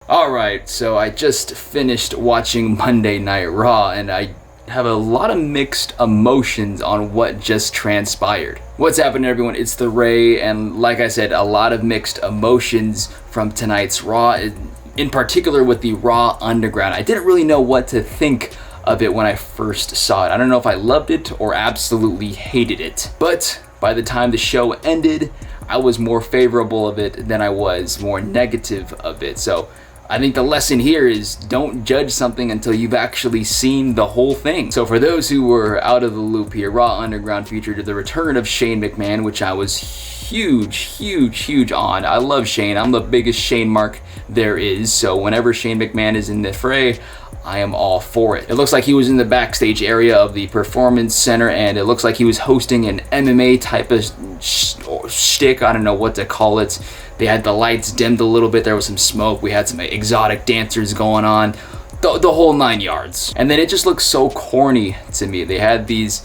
Alright, so I just finished watching Monday Night Raw, and I have a lot of mixed emotions on what just transpired. What's happening, everyone? It's the Ray, and like I said, a lot of mixed emotions from tonight's Raw, in particular with the Raw Underground. I didn't really know what to think of it when I first saw it. I don't know if I loved it or absolutely hated it, but by the time the show ended, I was more favorable of it than I was more negative of it. So I think the lesson here is don't judge something until you've actually seen the whole thing. So for those who were out of the loop here, Raw Underground featured the return of Shane McMahon, which I was huge on. I love Shane. I'm the biggest Shane mark there is. So whenever Shane McMahon is in the fray, I am all for it. It looks like he was in the backstage area of the Performance Center, and it looks like he was hosting an MMA type of shtick. I don't know what to call it. They had the lights dimmed a little bit. There was some smoke. We had some exotic dancers going on. The whole 9 yards. And then it just looks so corny to me. They had these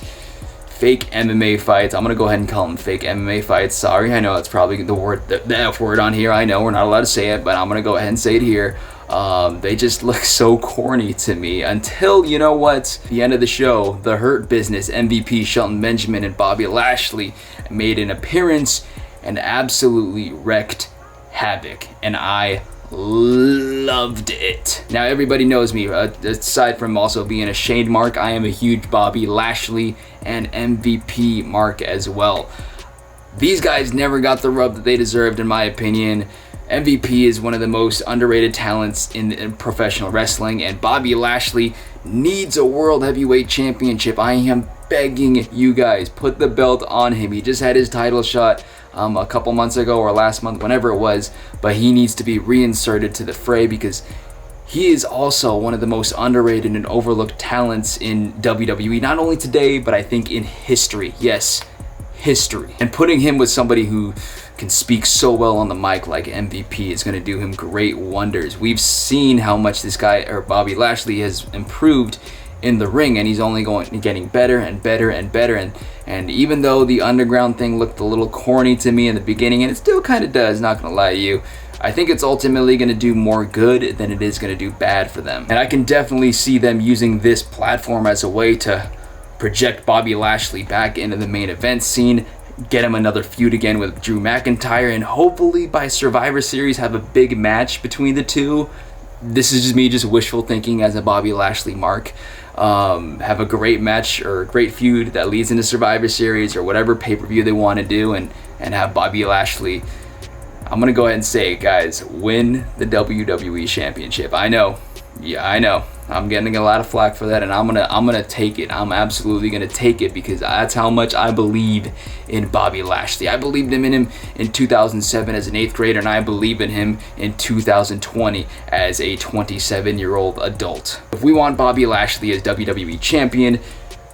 fake MMA fights. I'm gonna go ahead and call them fake MMA fights. Sorry, I know that's probably the F word on here. I know we're not allowed to say it, but I'm gonna go ahead and say it here. They just look so corny to me until, you know what, the end of the show, the Hurt Business, MVP Shelton Benjamin and Bobby Lashley made an appearance and absolutely wreaked havoc, and I loved it. Now everybody knows me, aside from also being a Shane mark, I am a huge Bobby Lashley and MVP mark as well. These guys never got the rub that they deserved, in my opinion. MVP is one of the most underrated talents in professional wrestling, and Bobby Lashley needs a World Heavyweight Championship. I am begging you guys, put the belt on him. He just had his title shot a couple months ago or last month, whenever it was, but he needs to be reinserted to the fray because he is also one of the most underrated and overlooked talents in WWE, not only today, but I think in history. Yes, history. And putting him with somebody who can speak so well on the mic like MVP is going to do him great wonders. We've seen how much this guy, or Bobby Lashley, has improved in the ring, and he's only getting better and better and better. And even though the underground thing looked a little corny to me in the beginning, and it still kind of does, not going to lie to you, I think it's ultimately going to do more good than it is going to do bad for them. And I can definitely see them using this platform as a way to project Bobby Lashley back into the main event scene, get him another feud again with Drew McIntyre, and hopefully by Survivor Series have a big match between the two. This is just me just wishful thinking as a Bobby Lashley mark. Have a great match or a great feud that leads into Survivor Series or whatever pay-per-view they want to do, and have Bobby Lashley, I'm gonna go ahead and say it, guys, win the WWE Championship. I know, yeah, I know, I'm getting a lot of flack for that, and I'm gonna take it. I'm absolutely gonna take it because that's how much I believe in Bobby Lashley. I believed in him in 2007 as an 8th grader, and I believe in him in 2020 as a 27-year-old adult. If we want Bobby Lashley as WWE champion,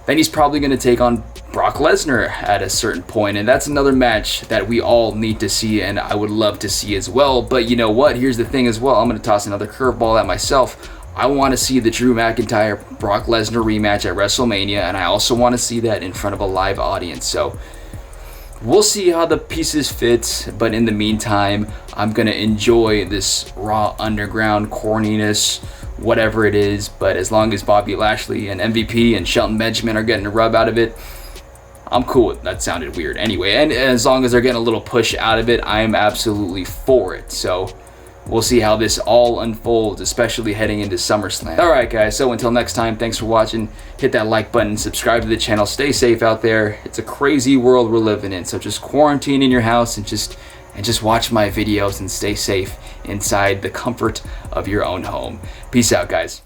then he's probably gonna take on Brock Lesnar at a certain point, and that's another match that we all need to see, and I would love to see as well. But you know what? Here's the thing as well. I'm gonna toss another curveball at myself. I want to see the Drew McIntyre Brock Lesnar rematch at WrestleMania, and I also want to see that in front of a live audience. So we'll see how the pieces fit, but in the meantime, I'm going to enjoy this Raw Underground corniness, whatever it is. But as long as Bobby Lashley and MVP and Shelton Benjamin are getting a rub out of it, I'm cool with it. That sounded weird. Anyway, and as long as they're getting a little push out of it, I am absolutely for it. So we'll see how this all unfolds, especially heading into SummerSlam. Alright guys, so until next time, thanks for watching. Hit that like button, subscribe to the channel, stay safe out there. It's a crazy world we're living in, so just quarantine in your house and just watch my videos and stay safe inside the comfort of your own home. Peace out, guys.